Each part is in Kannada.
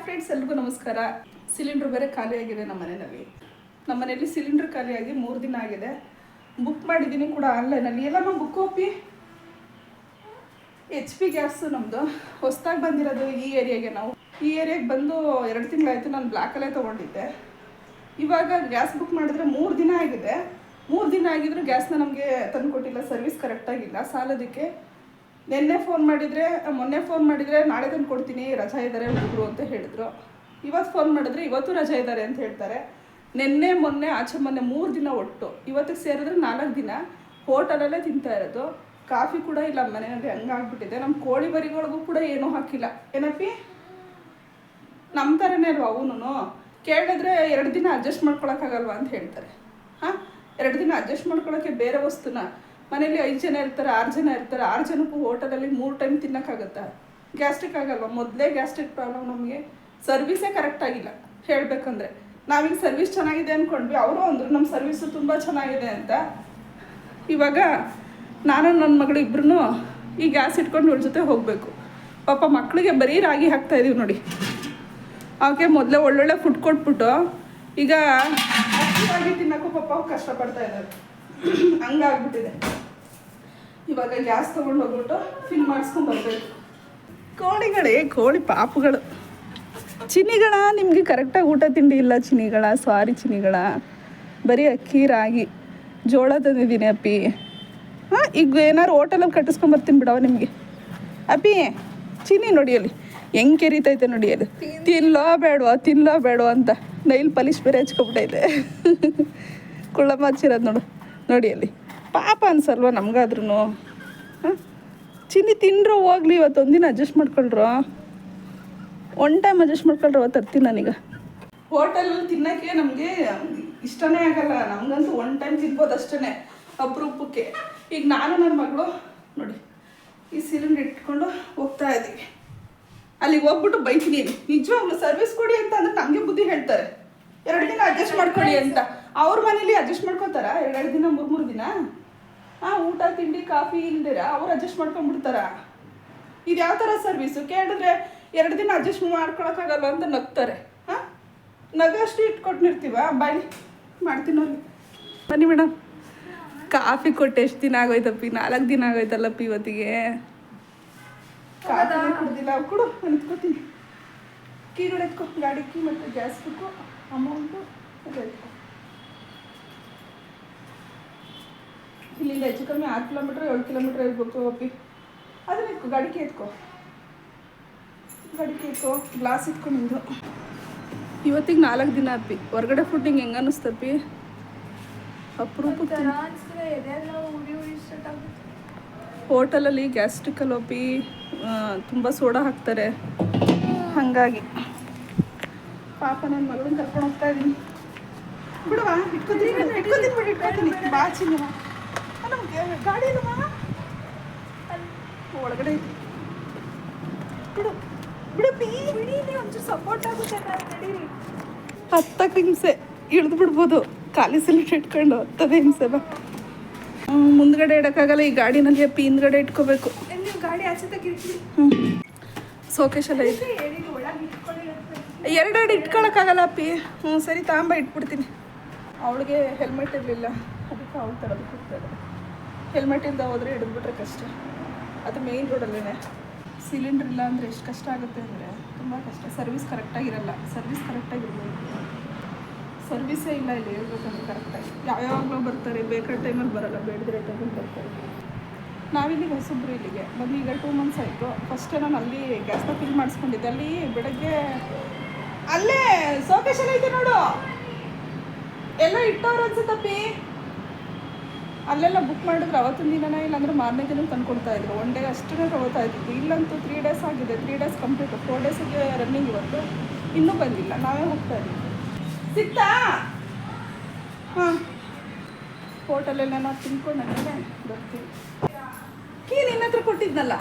ಫ್ರೆಂಡ್ಸ್, ಎಲ್ರಿಗೂ ನಮಸ್ಕಾರ. ಸಿಲಿಂಡ್ರ್ ಬೇರೆ ಖಾಲಿಯಾಗಿದೆ ನಮ್ಮ ಮನೆಯಲ್ಲಿ ಸಿಲಿಂಡ್ರ್ ಖಾಲಿಯಾಗಿ 3 ದಿನ ಆಗಿದೆ. ಬುಕ್ ಮಾಡಿದ್ದೀನಿ ಕೂಡ ಆನ್ಲೈನಲ್ಲಿ. ಎಲ್ಲಮ್ಮ ಬುಕ್ ಹೋಪಿ HP ಗ್ಯಾಸ್ ನಮ್ಮದು ಹೊಸದಾಗಿ ಬಂದಿರೋದು. ಈ ಏರಿಯಾಗೆ ಬಂದು 2 ತಿಂಗಳಾಯಿತು. ನಾನು ಬ್ಲ್ಯಾಕಲ್ಲೇ ತೊಗೊಂಡಿದ್ದೆ. ಇವಾಗ ಗ್ಯಾಸ್ ಬುಕ್ ಮಾಡಿದ್ರೆ 3 ದಿನ ಆಗಿದೆ. 3 ದಿನ ಆಗಿದ್ರು ಗ್ಯಾಸ್ನ ನಮಗೆ ತಂದು ಕೊಟ್ಟಿಲ್ಲ. ಸರ್ವಿಸ್ ಕರೆಕ್ಟಾಗಿಲ್ಲ. ಸಾಲೋದಕ್ಕೆ ಮೊನ್ನೆ ಫೋನ್ ಮಾಡಿದರೆ ನಾಳೆ ತಂದು ಕೊಡ್ತೀನಿ, ರಜಾ ಇದ್ದಾರೆ ಹುಡುಗರು ಅಂತ ಹೇಳಿದ್ರು. ಇವತ್ತು ಫೋನ್ ಮಾಡಿದ್ರೆ ಇವತ್ತು ರಜಾ ಇದ್ದಾರೆ ಅಂತ ಹೇಳ್ತಾರೆ. ಮೊನ್ನೆ ಆಚೆ ಮೊನ್ನೆ 3 ದಿನ ಒಟ್ಟು. ಇವತ್ತಿಗೆ ಸೇರಿದ್ರೆ 4 ದಿನ ಹೋಟೆಲಲ್ಲೇ ತಿಂತಾ ಇರೋದು. ಕಾಫಿ ಕೂಡ ಇಲ್ಲ ಮನೆಯಲ್ಲಿ, ಹಂಗಾಗ್ಬಿಟ್ಟಿದೆ. ನಮ್ಮ ಕೋಳಿ ಬರಿಗಳಿಗೂ ಕೂಡ ಏನೂ ಹಾಕಿಲ್ಲ. ಏನಪ್ಪಿ ನಮ್ಮ ಥರನೇ ಅಲ್ವಾ ಅವನು. ಕೇಳಿದ್ರೆ 2 ದಿನ ಅಡ್ಜಸ್ಟ್ ಮಾಡ್ಕೊಳಕ್ಕಾಗಲ್ವಾ ಅಂತ ಹೇಳ್ತಾರೆ. 2 ದಿನ ಅಡ್ಜಸ್ಟ್ ಮಾಡ್ಕೊಳಕ್ಕೆ ಬೇರೆ ವಸ್ತುನ. ಮನೇಲಿ 5 ಜನ ಇರ್ತಾರೆ, 6 ಜನ ಇರ್ತಾರೆ. 6 ಜನಕ್ಕೂ ಹೋಟೆಲಲ್ಲಿ 3 ಟೈಮ್ ತಿನ್ನೋಕ್ಕಾಗತ್ತಾ? ಗ್ಯಾಸ್ಟ್ರಿಕ್ ಆಗಲ್ವಾ? ಮೊದಲೇ ಗ್ಯಾಸ್ಟ್ರಿಕ್ ಪ್ರಾಬ್ಲಮ್ ನಮಗೆ. ಸರ್ವಿಸೇ ಕರೆಕ್ಟಾಗಿಲ್ಲ ಹೇಳಬೇಕಂದ್ರೆ. ನಾವೀಗ ಸರ್ವಿಸ್ ಚೆನ್ನಾಗಿದೆ ಅಂದ್ಕೊಂಡ್ವಿ. ಅವರು ಅಂದರು ನಮ್ಮ ಸರ್ವಿಸು ತುಂಬ ಚೆನ್ನಾಗಿದೆ ಅಂತ. ಇವಾಗ ನಾನು ನನ್ನ ಮಗಳು ಇಬ್ಬರೂ ಈ ಗ್ಯಾಸ್ ಇಟ್ಕೊಂಡು ಇವ್ರ ಜೊತೆ ಹೋಗಬೇಕು. ಪಾಪ ಮಕ್ಕಳಿಗೆ ಬರೀ ರಾಗಿ ಹಾಕ್ತಾಯಿದ್ದೀವಿ ನೋಡಿ. ಅವಕ್ಕೆ ಮೊದಲೇ ಒಳ್ಳೊಳ್ಳೆ ಫುಡ್ ಕೊಟ್ಬಿಟ್ಟು ಈಗ ರಾಗಿ ತಿನ್ನೋಕ್ಕೂ ಪಾಪ ಕಷ್ಟಪಡ್ತಾ ಇದ್ದಾರೆ. ಹಂಗಾಗ್ಬಿಟ್ಟಿದೆ. ಇವಾಗ ಗ್ಯಾಸ್ ತೊಗೊಂಡು ಹೋಗ್ಬಿಟ್ಟು ಫಿಲ್ ಮಾಡಿಸ್ಕೊಂಡು ಬರಬೇಕು. ಕೋಳಿ ಪಾಪುಗಳು. ಚಿನಿಗಳ ನಿಮಗೆ ಕರೆಕ್ಟಾಗಿ ಊಟ ತಿಂಡಿ ಇಲ್ಲ ಚಿನಿಗಳ. ಸಾರಿ ಚಿನಿಗಳ, ಬರೀ ಅಕ್ಕಿ ರಾಗಿ ಜೋಳ ತಂದಿದ್ದೀನಿ ಅಪ್ಪಿ. ಈಗ ಏನಾದ್ರು ಹೋಟೆಲಲ್ಲಿ ಕಟ್ಟಿಸ್ಕೊಂಬರ್ತೀನಿ ಬಿಡವ ನಿಮಗೆ. ಅಪ್ಪಿ ಚಿನಿ ನೋಡಿಯಲ್ಲಿ ಹೆಂಗೆ ಕೆರಿತೈತೆ ನೋಡಿಯಲ್ಲಿ. ತಿನ್ನಲೋ ಬೇಡವ ಅಂತ ನೈಲ್ ಪಾಲಿಶ್ ಬೇರೆ ಹಚ್ಕೊಬಿಟ್ಟೈತೆ. ಕುಳ್ಳಮ್ಮ ಹಚ್ಚಿರೋದು ನೋಡಿಯಲ್ಲಿ. ಪಾಪ ಅನ್ಸಲ್ವ ನಮಗಾದ್ರೂ. ಚಿನ್ನಿ ತಿನ್ರೋ ಹೋಗ್ಲಿ. ಇವತ್ತೊಂದಿನ ಅಡ್ಜಸ್ಟ್ ಮಾಡ್ಕೊಳ್ರು. 1 ಟೈಮ್ ಅಡ್ಜಸ್ಟ್ ಮಾಡ್ಕೊಳ್ರು. ತರ್ತೀನಿ ನಾನೀಗ. ಹೋಟೆಲಲ್ಲಿ ತಿನ್ನೋಕ್ಕೆ ನಮಗೆ ಇಷ್ಟನೇ ಆಗಲ್ಲ. ನಮಗಂತೂ 1 ಟೈಮ್ ತಿನ್ಬೋದು ಅಷ್ಟೇ, ಅಪರೂಪಕ್ಕೆ. ಈಗ ನಾನು ನನ್ನ ಮಗಳು ನೋಡಿ ಈ ಸಿಲಿಂಡರ್ ಇಟ್ಕೊಂಡು ಹೋಗ್ತಾ ಇದ್ದೀವಿ. ಅಲ್ಲಿಗೆ ಹೋಗ್ಬಿಟ್ಟು ಬೈತೀನಿ, ನಿಜವಾಗ್ಲೂ ಸರ್ವಿಸ್ ಕೊಡಿ ಅಂತ ಅಂದ್ರೆ ನಮಗೆ ಬುದ್ಧಿ ಹೇಳ್ತಾರೆ. 2 ದಿನ ಅಡ್ಜಸ್ಟ್ ಮಾಡ್ಕೊಳ್ಳಿ ಅಂತ. ಅವ್ರ ಮನೇಲಿ ಅಡ್ಜಸ್ಟ್ ಮಾಡ್ಕೊತಾರ 2 ದಿನ 3 ದಿನ. ಊಟ ತಿಂಡಿ ಕಾಫಿ ಇಲ್ದಿರ ಅವ್ರು ಅಡ್ಜಸ್ಟ್ ಮಾಡ್ಕೊಂಡ್ಬಿಡ್ತಾರ. ಇದು ಯಾವ ಥರ ಸರ್ವಿಸು? ಕೇಳಿದ್ರೆ 2 ದಿನ ಅಡ್ಜಸ್ಟ್ ಮಾಡ್ಕೊಳಕ್ಕಾಗಲ್ಲ ಅಂತ ನಗ್ತಾರೆ. ನಗಷ್ಟು ಇಟ್ಕೊಟ್ಟಿರ್ತೀವ. ಬಾಯ್ ಮಾಡ್ತೀನಿ ಅವ್ರಿಗೆ. ಬನ್ನಿ ಮೇಡಮ್. ಕಾಫಿ ಕೊಟ್ಟು ಎಷ್ಟು ದಿನ ಆಗೋಯ್ತಪ್ಪಿ? 4 ದಿನ ಆಗೋಯ್ತಲ್ಲಪ್ಪಿ ಇವತ್ತಿಗೆ. ಕಾಫಿ ಕುಡ್ದಿಲ್ಲ. ಕೊಡು, ನಾನು ಎತ್ಕೋತೀನಿ. ಕೀಗಳು ಎತ್ಕೊ, ಗಾಡಿ ಕೀ ಮತ್ತು ಗ್ಯಾಸ್ ಬೇಕು, ಅಮೌಂಟು ಎಲ್ಲ ಎತ್ಕೊ. ಇಲ್ಲಿಂದ ಹೆಚ್ಚು ಕಮ್ಮಿ 6 ಕಿಲೋಮೀಟ್ರ್ 7 ಕಿಲೋಮೀಟ್ರ್ ಇರ್ಬೇಕು ಅಪ್ಪಿ. ಅದನ್ನ ಎತ್ಕೊ, ಗಾಡಿ ಕೀ ಎತ್ಕೊ. ಗ್ಲಾಸ್ ಇಟ್ಕೊ ನಿಂದು. ಇವತ್ತಿಗೆ 4 ದಿನ ಅಪ್ಪಿ. ಹೊರಗಡೆ ಫುಡ್ ಹೆಂಗೆ ಅನ್ನಿಸ್ತಪ್ಪಿ? ಅಪರೂಪಕ್ಕೆ ಹೋಟೆಲಲ್ಲಿ ಗ್ಯಾಸ್ಟ್ರಿಕಲ್ ಒಪ್ಪಿ ತುಂಬ ಸೋಡಾ ಹಾಕ್ತಾರೆ. ಹಾಗಾಗಿ ಪಾಪ ನನ್ನ ಮಗಳನ್ನ ಕರ್ಕೊಂಡು ಹೋಗ್ತಾ ಇದ್ದೀನಿ. ಬಿಡುವ, ಇಟ್ಕೊತೀನಿ. ಬಾ ಚಿನ್ನ. ನಮಗೆ ಗಾಡಿ ಇಲ್ಲವಾ? ಒಳಗಡೆ ಐತಿ. ಬಿಡಿ ಒಂಚೂರು ಸಪೋರ್ಟ್ ಆಗುತ್ತೆ. ನಡೀರಿ. 10 ಹಿಂಸೆ ಇಳಿದು ಬಿಡ್ಬೋದು. ಖಾಲಿ ಸಿಲಿಂಡರ್ ಇಟ್ಕೊಂಡು 10 ಹಿಂಸೆ. ಬಾ, ಮುಂದ್ಗಡೆ ಇಡೋಕ್ಕಾಗಲ್ಲ ಈ ಗಾಡಿನಲ್ಲಿ ಅಪ್ಪಿ. ಹಿಂದ್ಗಡೆ ಇಟ್ಕೋಬೇಕು. ನೀವು ಗಾಡಿ ಆಚೆ ತೆಗಿರಿ. ಸೋಕೇಶಲ್ಲ ಐತಿ. 2 ಇಟ್ಕೊಳಕ್ಕಾಗಲ್ಲ ಅಪ್ಪಿ. ಸರಿ ತಾಂಬ ಇಟ್ಬಿಡ್ತೀನಿ. ಅವಳಿಗೆ ಹೆಲ್ಮೆಟ್ ಇರಲಿಲ್ಲ, ಅದಕ್ಕೆ ಅವಳು ತರೋದಕ್ಕೆ ಹೋಗ್ತಾಯಿದ್ದೆ. ಹೆಲ್ಮೆಟ್ ಇಲ್ಲದೆ ಹೋದರೆ ಹಿಡಿದ್ಬಿಟ್ರೆ ಕಷ್ಟ. ಅದು ಮೇಯ್ನ್ ರೋಡಲ್ಲೇ. ಸಿಲಿಂಡ್ರ್ ಇಲ್ಲ ಅಂದರೆ ಎಷ್ಟು ಕಷ್ಟ ಆಗುತ್ತೆ ಅಂದರೆ ತುಂಬ ಕಷ್ಟ. ಸರ್ವಿಸ್ ಕರೆಕ್ಟಾಗಿರಲ್ಲ. ಸರ್ವಿಸ್ ಕರೆಕ್ಟಾಗಿರ್ಬೋದು. ಸರ್ವಿಸೇ ಇಲ್ಲ ಇಲ್ಲಿ ಹೇಳ್ಬೇಕಂದ್ರೆ ಕರೆಕ್ಟಾಗಿ. ಯಾವಾಗಲೂ ಬರ್ತಾರೆ, ಬೇಕಾದ ಟೈಮಲ್ಲಿ ಬರೋಲ್ಲ, ಬೇಡದಿರೋ ಟೈಮಲ್ಲಿ ಬರ್ತಾರೆ. ನಾವಿಲ್ಲಿಗೆ ಹೊಸಬ್ರು ಇಲ್ಲಿಗೆ ಬಂದು ಈಗ 2 ಮಂತ್ಸ್ ಆಯಿತು. ಫಸ್ಟೇ ನಾನು ಅಲ್ಲಿ ಗ್ಯಾಸ್ನ ಫಿಲ್ ಮಾಡಿಸ್ಕೊಂಡಿದ್ದೆ. ಅಲ್ಲಿ ಬೆಳಗ್ಗೆ ಅಲ್ಲೇ ಸೋಕೇಶನ್ ಐತೆ ನೋಡು, ಎಲ್ಲ ಇಟ್ಟವ್ರು ಅನ್ಸುತ್ತಪ್ಪಿ. ಅಲ್ಲೆಲ್ಲ ಬುಕ್ ಮಾಡಿದ್ರೆ ಅವತ್ತಿನ ದಿನನೇ ಇಲ್ಲಾಂದ್ರೆ ಮಾರನೇ ದಿನ ತಂದು ಕೊಡ್ತಾಯಿದ್ರು. 1 ಡೇ ಅಷ್ಟೇ ತಗೋತಾ ಇದ್ದಿದ್ದು. ಇಲ್ಲಂತೂ 3 ಡೇಸ್ ಆಗಿದೆ. 3 ಡೇಸ್ ಕಂಪ್ಲೀಟ್. 4 ಡೇಸಿಗೆ ರನ್ನಿಂಗ್ ಇವತ್ತು. ಇನ್ನೂ ಬಂದಿಲ್ಲ. ನಾವೇ ಹೋಗ್ತಾ ಇದ್ದೀವಿ. ಸಿಗ್ತಾ? ಹೋಟೆಲೆಲ್ಲ ನಾವು ತಿನ್ಕೊಂಡು ಬರ್ತೀವಿ. ಕೀ ನಿನ್ನ ಹತ್ರ ಕೊಟ್ಟಿದ್ನಲ್ಲ,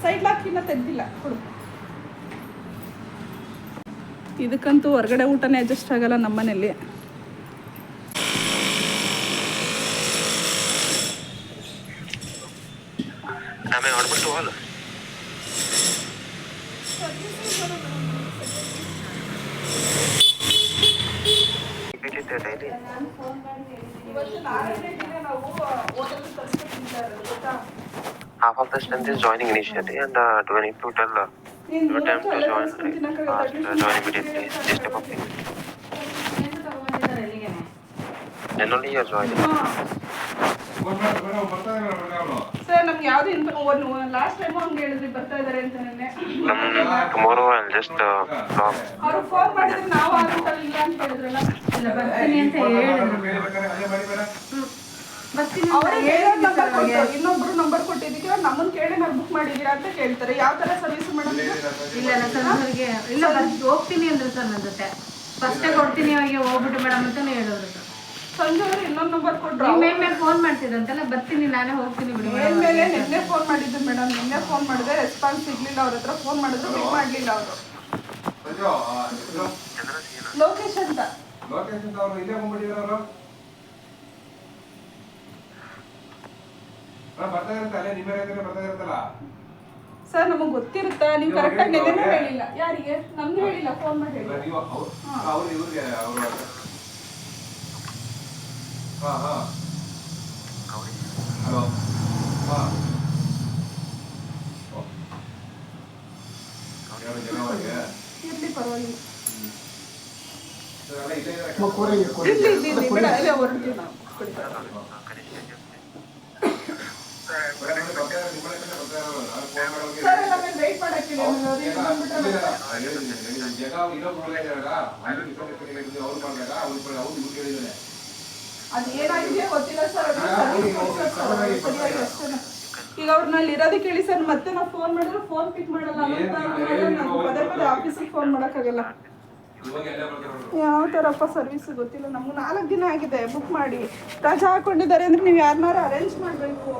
ಸೈಡ್ ಲಾಕ್ ಕೀನ ತೆಗ್ದಿಲ್ಲ. ಕೊಡು. ಇದಕ್ಕಂತೂ ಹೊರಗಡೆ ಊಟನೇ ಅಡ್ಜಸ್ಟ್ ಆಗಲ್ಲ ನಮ್ಮ ಮನೇಲಿ. ಡೈಲಿ ಇವತ್ತು ನಾಳೆ ಡೇಟಿಗೆ ನಾವು ಓದಲು ತರಿಸ್ಕೊಳ್ತಾ ಇರೋದು ಗೊತ್ತಾ. half of the strength is joining initially and do I need to tell your time to join join immediately this type of thing. Then only you are joining. Sir ನಮ್ಗೆ ಯಾವ್ದು ಲಾಸ್ಟ್ ಟೈಮ್ ಹಂಗೆ ಹೇಳಿದ್ರಿ ಬರ್ತಾ ಇದಾರೆ ಅಂತ ನೆನ್ನೆ. Tomorrow I'll just vlog. ಅವ್ರು ಫೋನ್ ಮಾಡಿದ್ರೆ ನಾವು ಆಗುತ್ತಲ್ಲ ಇಲ್ಲ ಅಂತ ಹೇಳಿದ್ರಲ್ಲ. ಇಲ್ಲ ಬರ್ತೀನಿ ಅಂತ ಹೇಳಿದ್ರು. ಇನ್ನೊಬ್ರು ನಂಬರ್ ಕೊಟ್ಟಿದ್ದಕ್ಕೆ ನಮ್ಮನ್ನ ಕೇಳಿ ನಾವು ಬುಕ್ ಮಾಡಿದೀರಾ ಅಂತ ಕೇಳ್ತಾರೆ. ಯಾವ ತರ ಸರ್ವಿಸ್ ಮೇಡಮ್? ಇಲ್ಲ ಸರ್ ಅವ್ರಿಗೆ ಇಲ್ಲ ಹೋಗ್ತೀನಿ ಅಂದ್ರು ಸರ್ ನನ್ನ ಜೊತೆ. ಫಸ್ಟೇ ಕೊಡ್ತೀನಿ ಅವ್ರಿಗೆ ಹೋಗ್ಬಿಟ್ಟು ಮೇಡಮ್ ಅಂತಾನೆ ಹೇಳಿದ್ರು ಸರ್. ಸಂಜೆ ಅವರು ಇನ್ನೊಂದು ನಂಬರ್ ಕೊಟ್ಟರು. ಮೇಲೆ ಫೋನ್ ಮಾಡ್ತಿದ್ರಂತೆಲ್ಲ ಬರ್ತೀನಿ ನಾನೇ ಹೋಗ್ತೀನಿ ಬಿಡಿ ಮೇಲೆ ನಿನ್ನೆ ಫೋನ್ ಮಾಡಿದ್ದು ಮೇಡಮ್. ನಿನ್ನೆ ಫೋನ್ ಮಾಡಿದೆ ರೆಸ್ಪಾನ್ಸ್ ಸಿಗ್ಲಿಲ್ಲ. ಅವ್ರ ಹತ್ರ ಫೋನ್ ಮಾಡಿದ್ರು ಪಿಕ್ ಮಾಡ್ಲಿಲ್ಲ ಅವರು. ಲೋಕೇಶ್ ಅಂತ ಸರ್ ನಮಗೆ ಗೊತ್ತಿರುತ್ತಾ? ನೀವು ಕರೆಕ್ಟಾಗಿ ನೆನ್ನೆನೂ ಹೇಳಿಲ್ಲ. ಯಾರಿಗೆ? ನಮ್ಗೆ ಹೇಳಿಲ್ಲ. ಫೋನ್ ಮಾಡಿ ಹೇಳಿ. ಇರ್ಲಿ ಪರವಾಗಿಲ್ಲ. ಇಲ್ಲೇ ಹೊರಡ್ತೀವಿ ನಾವು. ಸರ್ ನಮಗೆ ವೆಯ್ಟ್ ಮಾಡಕ್ಕೆ ಅದು ಏನಾಗಿದೆಯೋ ಗೊತ್ತಿಲ್ಲ ಸರ್. ಸರಿಯಾಗಿ ಅಷ್ಟೇ. ಈಗ ಅವ್ರನ್ನಲ್ಲಿ ಇರೋದಕ್ಕೆ ಹೇಳಿ ಸರ್. ಮತ್ತೆ ನಾವು ಫೋನ್ ಮಾಡಿದ್ರೆ ಫೋನ್ ಪಿಕ್ ಮಾಡಲ್ಲ. ನಾವು ಪದೇ ಪದೇ ಆಫೀಸಿಗೆ ಫೋನ್ ಮಾಡೋಕ್ಕಾಗಲ್ಲ. ಯಾವ ಥರಪ್ಪ ಸರ್ವಿಸ್ ಗೊತ್ತಿಲ್ಲ. ನಮ್ಗೆ 4 ದಿನ ಆಗಿದೆ ಬುಕ್ ಮಾಡಿ. ರಜಾ ಹಾಕೊಂಡಿದ್ದಾರೆ ಅಂದ್ರೆ ನೀವು ಯಾರನ್ನಾರು ಅರೇಂಜ್ ಮಾಡಬೇಕು.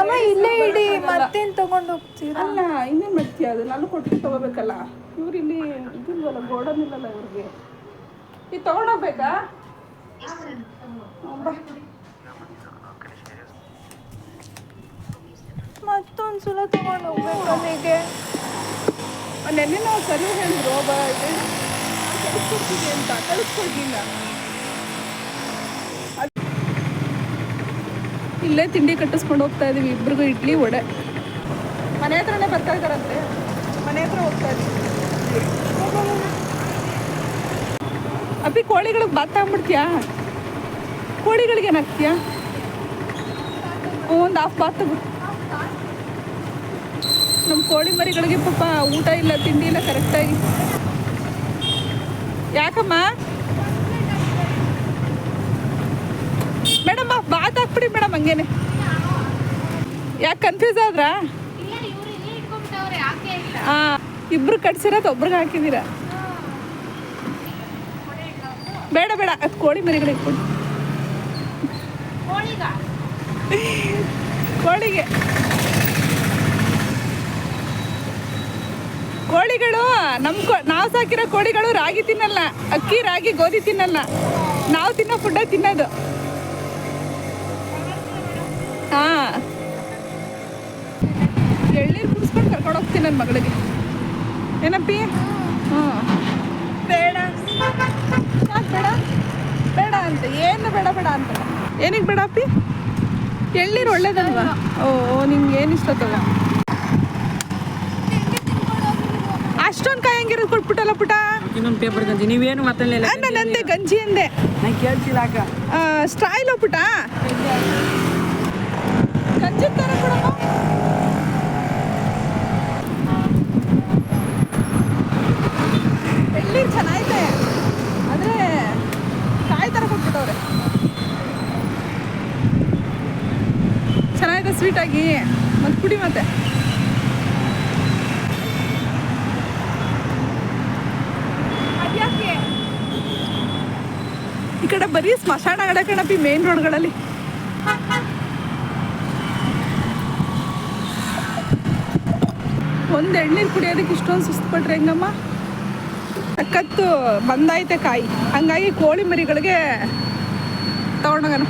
ಅಮ್ಮ ಇಲ್ಲೇ ಇಡಿ, ಮತ್ತೇನು ತಗೊಂಡು ಹೋಗ್ತೀರಾ? ಅಲ್ಲ ಇನ್ನೇನು ಮಾಡ್ತೀಯ? ಅದು ನಾನು ಕೊಟ್ಟು ತಗೋಬೇಕಲ್ಲ. ಇವ್ರು ಇಲ್ಲಿ ಇದಿಲ್ವಲ್ಲ, ಗೋಡನ್ ಇಲ್ಲಲ್ಲ ಇವ್ರಿಗೆ. ಇದು ತಗೊಂಡೋಗ್ಬೇಕಾ? ಮತ್ತೊಂದು ಸಲ ತಗೊಂಡು ಹೋಗ್ಬೇಕು ಅಲ್ಲಿಗೆ. ನೆನ್ನೆ ನಾವು ಸರಿ ಹೇಳಿದ್ರು ಕಳಿಸ್ಕೊಡ್ತೀವಿ ಅಂತ. ಕಳಿಸ್ಕೊಡ್ಲಿಲ್ಲ. ಇಲ್ಲೇ ತಿಂಡಿ ಕಟ್ಟಿಸ್ಕೊಂಡು ಹೋಗ್ತಾ ಇದೀವಿ. ಇಬ್ರಿಗೂ ಇಡ್ಲಿ ವಡೆ. ಮನೆ ಹತ್ರನೇ ಬರ್ತಾ ಇದ್ದಾರಂತೆ. ಮನೆ ಹತ್ರ ಹೋಗ್ತಾ ಇದೀವಿ. ಅಪ್ಪಿ ಕೋಳಿಗಳಿಗೆ ಬಾತ್ ತಗೊಂಡ್ಬಿಡ್ತೀಯಾ? ಕೋಳಿಗಳಿಗೆ ಏನಾಗ್ತೀಯಾ? ಒಂದು ಹಾಫ್ ಬಾತ್ ತಗೋ. ನಮ್ಮ ಕೋಳಿ ಮರಿಗಳಿಗೆ ಪಾಪ ಊಟ ಇಲ್ಲ, ತಿಂಡಿ ಇಲ್ಲ ಕರೆಕ್ಟಾಗಿ. ಯಾಕಮ್ಮ ಮೇಡಮ್ ಬಾತ್ ಹಾಕ್ಬಿಡಿ ಮೇಡಮ್ ಹಂಗೇನೆ. ಯಾಕೆ ಕನ್ಫ್ಯೂಸ್ ಆದ್ರಾ? ಹಾಂ, ಇಬ್ರು ಕಟ್ಸಿರೋದು ಒಬ್ರಿಗೆ ಹಾಕಿದ್ದೀರಾ? ಬೇಡ ಬೇಡ, ಅದು ಕೋಳಿ ಮರಿಗಳಿಗೆ ಕೊಡಿ. ಕೋಳಿಗೆ ಕೋಳಿಗಳು ನಾವು ಸಾಕಿರೋ ಕೋಳಿಗಳು ರಾಗಿ ತಿನ್ನಲ್ಲ. ಅಕ್ಕಿ ರಾಗಿ ಗೋಧಿ ತಿನ್ನಲ್ಲ. ನಾವು ತಿನ್ನೋ ಫುಡ್ಡೇ ತಿನ್ನೋದು. ಹಾಂ, ಎಳ್ನೀರು ಕುಡಿಸ್ಕೊಂಡು ಕರ್ಕೊಂಡು ಹೋಗ್ತೀನಿ ನನ್ನ ಮಗಳಿಗೆ. ಏನಪ್ಪಿ? ಹ್ಞೂ ಬೇಡ. ಯಾಕೆ ಬೇಡ? ಬೇಡ ಅಂತ ಏನು ಬೇಡ ಬೇಡ ಅಂತ. ಏನಕ್ಕೆ ಬೇಡ ಅಪ್ಪಿ? ಎಳ್ನೀರು ಒಳ್ಳೇದಲ್ವಾ? ಓ ನಿಮ್ಗೆ ಏನು ಇಷ್ಟ ತಗೋ. ಅಷ್ಟೊಂದು ಕಾಯಂಗಿರೋದು ಕೊಟ್ಬಿಟ್ಟಲ್ಲ ಪುಟ. ಇನ್ನೊಂದು ಪೇಪರ್ ಗಂಜಿ ನೀವೇನು ಮಾತಾಡಲಿಲ್ಲ. ನಂದೆ ಗಂಜಿ ಅಂದೆ. ನಾನು ಕೇಳ್ತಿಲ್ಲ ಅಕ್ಕ. ಸ್ಟೈಲು ಪುಟ. ಗಂಜಿ ಥರ ಕೊಡಮ್ಮ. ಎಳ್ನೀರು ಚೆನ್ನಾಗಿದೆ, ಆದರೆ ಕಾಯಿ ಥರ ಕೊಟ್ಬಿಟ್ಟವ್ರೆ. ಚೆನ್ನಾಗಿದೆ ಸ್ವೀಟಾಗಿ. ಮತ್ತೆ ಕುಡಿ. ಮತ್ತೆ ಈ ಕಡೆ ಬರೀ ಸ್ಮಶಾನ ಕಡೆ ಕಣಪ್ಪಿ ಮೇನ್ ರೋಡ್ಗಳಲ್ಲಿ. ಒಂದು ಎಳ್ನೀರು ಕುಡಿಯೋದಕ್ಕೆ ಇಷ್ಟೊಂದು ಸುಸ್ತು ಪಟ್ರೆ ಹೆಂಗಮ್ಮ? ಸಖತ್ತು ಬಂದಾಯ್ತೆ ಕಾಯಿ. ಹಂಗಾಗಿ ಕೋಳಿ ಮರಿಗಳಿಗೆ ತಗೊಂಡೋಗೋಣ.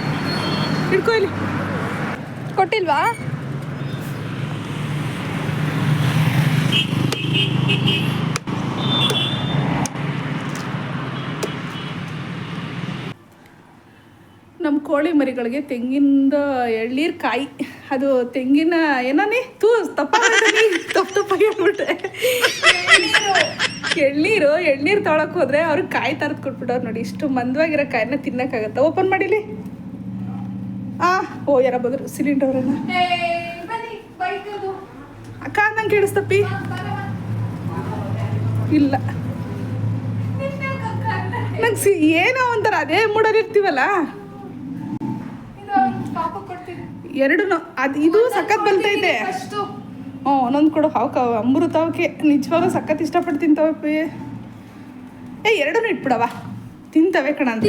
ಹಿಡ್ಕೊ ಇಲ್ಲಿ. ಕೊಟ್ಟಿಲ್ವಾ? ಕೋಳಿ ಮರಿಗಳಿಗೆ ತೆಂಗಿನ ಎಳ್ನೀರು ಕಾಯಿ, ಅದು ತೆಂಗಿನ ಏನೇ ತಪ್ಪಾಗಿ ಹೇಳ್ಬಿಟ್ಟೆ. ಎಳ್ನೀರು ತೊಗೊಳಕ್ಕೆ ಹೋದ್ರೆ ಅವ್ರಿಗೆ ಕಾಯಿ ತರದು ಕೊಟ್ಬಿಟ್ಟವ್ರು ನೋಡಿ. ಇಷ್ಟು ಮಂದವಾಗಿರೋ ಕಾಯಿನ ತಿನ್ನೋಕ್ಕಾಗತ್ತಾ? ಓಪನ್ ಮಾಡಿಲಿ. ಓ ಯಾರ ಬಂದರು ಸಿಲಿಂಡರ್ ಅವ್ರನ್ನ. ಅಕ್ಕ ನಂಗೆ ಕೇಳಿಸ್ತಪ್ಪಿ. ಇಲ್ಲ ನಂಗೆ ಏನೋ ಒಂಥರ ಅದೇ ಮೂಡಲ್ಲಿ ಇರ್ತೀವಲ್ಲ. ಎರಡು ಅದು ಇದು ಸಖತ್ ಬಲ್ತೈತೆ. ಹ್ಞೂ ಒಂದೊಂದು ಕೊಡು. ಅಮೃತ ಅವಕ್ಕೆ ನಿಜವಾಗ್ಲೂ ಸಖತ್ ಇಷ್ಟಪಟ್ಟು ತಿಂತವಪ್ಪಿ. ಎರಡೂ ಇಟ್ಬಿಡವ, ತಿಂತವೆ ಕಣ ಅಂತ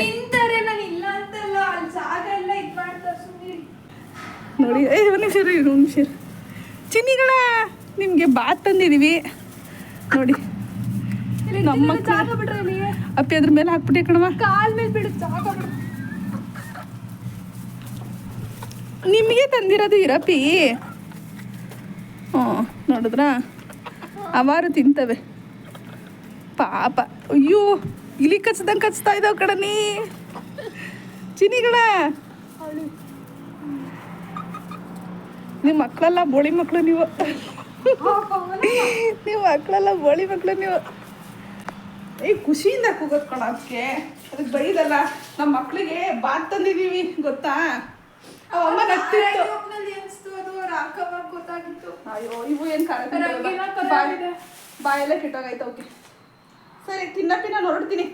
ನೋಡಿ. ಒಂದು ನಿಮಿಷ ಚಿನ್ನಿಗಳ ನಿಮಗೆ ಬಾತ್ ತಂದಿದ್ದೀವಿ ನೋಡಿ. ನಮ್ಮ ಅಪ್ಪಿ ಅದ್ರ ಮೇಲೆ ಹಾಕ್ಬಿಟ್ಟೆ ಕಣವ. ಕಾಲ್ ಮೇಲೆ ಬಿಡು, ನಿಮಗೆ ತಂದಿರೋದು ಇರಪ್ಪಿ. ಹ್ಞೂ ನೋಡಿದ್ರಾ, ಅವಾರು ತಿಂತವೆ ಪಾಪ. ಅಯ್ಯೋ ಇಲಿ ಕಚ್ದಂಗೆ ಕಚ್ತಾ ಇದ್ದಾವೆ ಕಣನಿ ಚಿನಿಗಳ. ನಿಮ್ಮ ಮಕ್ಕಳೆಲ್ಲ ಬೋಳಿ ಮಕ್ಕಳು ನೀವು. ನೀವು ಮಕ್ಕಳೆಲ್ಲ ಬೋಳಿ ಮಕ್ಕಳು ನೀವು. ಖುಷಿಯಿಂದ ಕೂಗೋದು ಕಣ. ಅದಕ್ಕೆ ಬೈದಲ್ಲ. ನಮ್ಮ ಮಕ್ಕಳಿಗೆ ಬಾತ್ ತಂದಿದ್ದೀವಿ ಗೊತ್ತಾ. ಅಮ್ಮ ನಗ್ತಿತ್ತು. ಅಯ್ಯೋ ಇವು ಏನು ಬಾಯೆಲ್ಲ ಕೆಟ್ಟೋಗೈತೆ. ಓಕೆ ಸರಿ ತಿನ್ನಪ್ಪಿ, ನಾನು ಹೊರಡ್ತೀನಿ.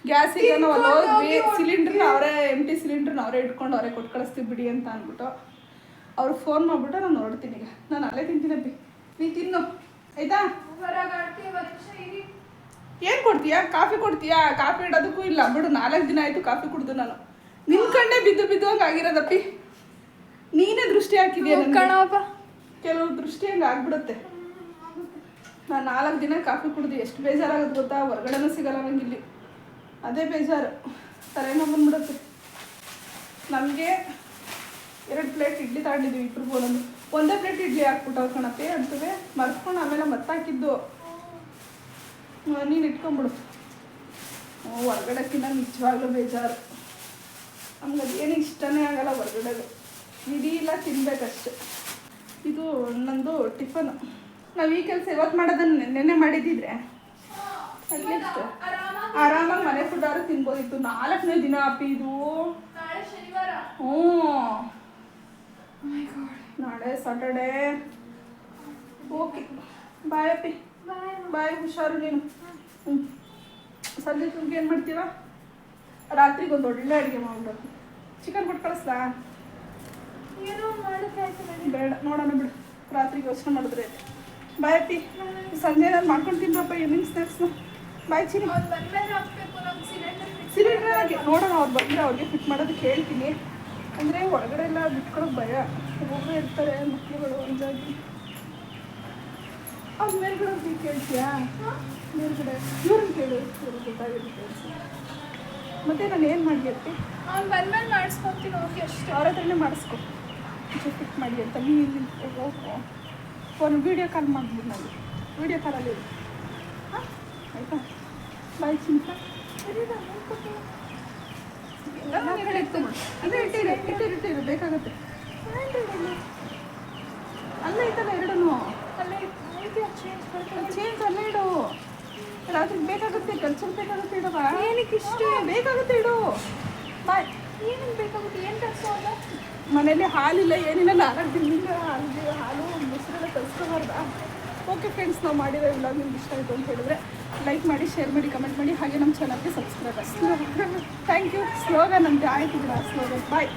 ಗ್ಯಾಸಿಗೆ ನಾವು ಅಲ್ಲಿ ಹೋದ್ವಿ. ಸಿಲಿಂಡ್ರನ್ನ ಅವರೇ ಎಂಟಿ ಸಿಲಿಂಡ್ರನ್ನ ಅವರೇ ಇಟ್ಕೊಂಡು ಅವರೇ ಕೊಟ್ಟು ಕಳಿಸ್ತೀವಿ ಬಿಡಿ ಅಂತ ಅಂದ್ಬಿಟ್ಟು ಅವ್ರಿಗೆ ಫೋನ್ ಮಾಡಿಬಿಟ್ಟು ನಾನು ಹೊರಡ್ತೀನಿ. ಈಗ ನಾನು ಅಲ್ಲೇ ತಿಂತೀನಪ್ಪಿ, ನೀ ತಿನ್ನು ಆಯಿತಾ. ಏನು ಕೊಡ್ತೀಯಾ? ಕಾಫಿ ಕೊಡ್ತೀಯಾ? ಕಾಫಿ ಇಡೋದಕ್ಕೂ ಇಲ್ಲ ಬಿಡು. 4 ದಿನ ಆಯಿತು ಕಾಫಿ ಕುಡ್ದು ನಾನು. ನಿನ್ನ ಕಣ್ಣೇ ಬಿದ್ದು ಹಂಗೆ ಆಗಿರೋದಪ್ಪಿ. ನೀನೇ ದೃಷ್ಟಿ ಹಾಕಿದ್ಯಾ ಕಣಪ್ಪ. ಕೆಲವು ದೃಷ್ಟಿ ಹಂಗೆ ಆಗ್ಬಿಡುತ್ತೆ. ನಾನು 4 ದಿನ ಕಾಫಿ ಕುಡ್ದು ಎಷ್ಟು ಬೇಜಾರಾಗೋದು ಗೊತ್ತಾ. ಹೊರಗಡೆನೂ ಸಿಗಲ್ಲ ನಂಗಿಲ್ಲಿ, ಅದೇ ಬೇಜಾರು. ತಲೆನೋವು ಬಂದ್ಬಿಡುತ್ತೆ. ನಮಗೆ 2 ಪ್ಲೇಟ್ ಇಡ್ಲಿ ತಗೊಂಡಿದ್ವಿ ಇಬ್ಬರು ಬೋಲೊಂದು. ಒಂದೇ ಪ್ಲೇಟ್ ಇಡ್ಲಿ ಹಾಕ್ಬಿಟ್ಟವ್ರು ಕಣಪ್ಪೆ ಅಂತವೆ ಮರ್ತ್ಕೊಂಡು ಆಮೇಲೆ ಮತ್ತಾಕಿದ್ದು. ನೀನು ಇಟ್ಕೊಂಬಿಡು. ಹೊರಗಡೆಕ್ಕಿಂತ ನಿಜವಾಗ್ಲೂ ಬೇಜಾರು. ನಮ್ಗೆ ಅದೇನು ಇಷ್ಟನೇ ಆಗಲ್ಲ ಹೊರಗಡೆದು. ಇಡೀ ಇಲ್ಲ ತಿನ್ಬೇಕಷ್ಟೆ. ಇದು ನಂದು ಟಿಫನು. ನಾವು ಈ ಕೆಲಸ ಇವತ್ತು ಮಾಡೋದನ್ನು ನೆನ್ನೆ ಮಾಡಿದ್ದಿದ್ರೆ ಅಟ್ಲೀಸ್ಟ್ ಆರಾಮಾಗಿ ಮನೆ ಫುಡ್ ಆದ್ರೂ ತಿನ್ಬೋದಿತ್ತು. 4ನೇ ದಿನ ಅಪ್ಪಿ ಇದು. ಹ್ಞೂ ನಾಳೆ ಸಾಟರ್ಡೇ. ಓಕೆ ಬಾಯ್ ಅಪ್ಪಿ. ಬಾಯ್, ಹುಷಾರು ನೀನು. ಸಂಜೆ ತುಮ್ಗೆ ಏನು ಮಾಡ್ತೀವ? ರಾತ್ರಿಗೆ ಒಂದು ಒಳ್ಳೆ ಅಡುಗೆ ಮಾಡ್ಬಿಡು. ಚಿಕನ್ ಕೊಟ್ಟು ಕಳಿಸ್ಲಾ? ಬೇಡ, ನೋಡೋಣ ಬಿಡು. ರಾತ್ರಿಗೆ ಯೋಚನೆ ಮಾಡಿದ್ರೆ. ಬಾಯ್ ಅಪ್ಪಿ. ಸಂಜೆ ನಾನು ಮಾಡ್ಕೊಂಡು ತಿನ್ನಪ್ಪ ಈವ್ನಿಂಗ್ ಸ್ನ್ಯಾಕ್ಸ್ನ. ಬಾಯ್ ಚಿನಿ. ಸಿಲಿಂಡರ್ ಆಗಿ ನೋಡೋಣ. ಅವ್ರು ಬಂದರೆ ಅವ್ರಿಗೆ ಫಿಟ್ ಮಾಡೋದಕ್ಕೆ ಹೇಳ್ತೀನಿ. ಅಂದರೆ ಒಳಗಡೆ ಎಲ್ಲ ಬಿಟ್ಕೊಳಕ್ಕೆ ಭಯ. ಒಬ್ಬೊಬ್ಬರು ಇರ್ತಾರೆ ಮಕ್ಕಳುಗಳು ಒಂದಾಗಿ. ಅವ್ರ ಮೇಲ್ಗಡೆ ಹೋಗಿ ಕೇಳ್ತೀಯಾ? ಮೇಲ್ಗಡೆ ಇವ್ರನ್ನ ಕೇಳು, ಇವ್ರಿಗೆ ಗೊತ್ತಾಗಿರುತ್ತೆ. ಮತ್ತೆ ನಾನು ಏನು ಮಾಡಿ ಅಪ್ಪಿ? ಅವ್ನು ಬಂದ್ಮೇಲೆ ಮಾಡಿಸ್ಕೊತೀನಿ. ಓಕೆ ಅಷ್ಟೇ, ಅವ್ರ ಹತ್ರನೇ ಮಾಡಿಸ್ಕೊ. ಫಿಟ್ ಮಾಡಿ ಅಂತ ನೀನು ಹೋಗೋ. ಫೋನ್ ವೀಡಿಯೋ ಕಾಲ್ ಮಾಡ್ಬಿಡು. ನಾನು ವೀಡಿಯೋ ಕಾಲಲ್ಲಿ ಹಾಂ ಆಯಿತಾ? ಬಾಯ್ ಚಿಂತ. ಇಟ್ಟಿರು ಬೇಕಾಗುತ್ತೆ. ಅಲ್ಲೇ ಐತಲ್ಲ ಎರಡೂ. ಅಲ್ಲೇ ಚೇಂಜ್ ಅಲ್ಲೇ ಇಡು. ರಾತ್ರಿ ಬೇಕಾಗುತ್ತೆ, ಕೆಲ್ಸಕ್ಕೆ ಬೇಕಾಗುತ್ತೆ. ಇಡವಾ ಏನಕ್ಕೆ ಇಷ್ಟ ಬೇಕಾಗುತ್ತೆ ಇಡು. ಬಾಯ್. ಏನಕ್ಕೆ ಬೇಕಾಗುತ್ತೆ? ಏನು ಕೆಲಸ ಅಲ್ಲ. ಮನೇಲಿ ಹಾಲಿಲ್ಲ ಏನಿಲ್ಲ. 4 ದಿನದಿಂದ ಹಾಲು ಮೊಸರೆಲ್ಲ ತರಿಸ್ಕೋಬಾರ್ದಾ? ಓಕೆ ಫ್ರೆಂಡ್ಸ್, ನಾವು ಮಾಡಿರೋ ವ್ಲಾಗ್ ನಿಮ್ಗೆ ಇಷ್ಟ ಆಯಿತು ಅಂತ ಹೇಳಿದ್ರೆ ಲೈಕ್ ಮಾಡಿ, ಶೇರ್ ಮಾಡಿ, ಕಮೆಂಟ್ ಮಾಡಿ. ಹಾಗೆ ನಮ್ಮ ಚಾನಲ್ಗೆ ಸಬ್ಸ್ಕ್ರೈಬ್. Thank you. ಸ್ಲೋಗನ್ ಅಂತ ಆಯ್ತು ಬಿಡ. ಸ್ಲೋಗನ್ ಬಾಯ್.